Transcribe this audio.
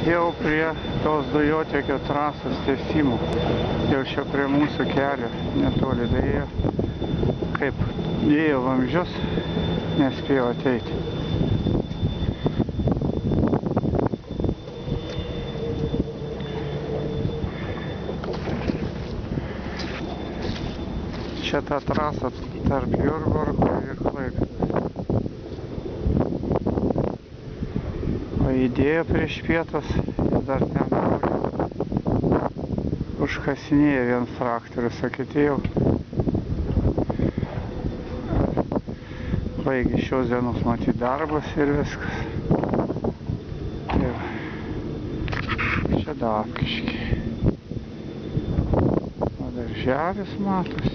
Jau prie tos dujotiekio trasos tiesimo, jau čia prie mūsų kelio netoli dėjo, kaip dėjo vamzdžius, nespėjo ateiti. Čia ta trasa tarp Jurbarko ir Klaipėdos. O įdėjo prieš pietus ir dar ten užkasinėja vienas traktorius, o kiti jau baigė šios dienos matyti darbus ir viskas. Ir čia Dapkiškiai. O darželis matosi.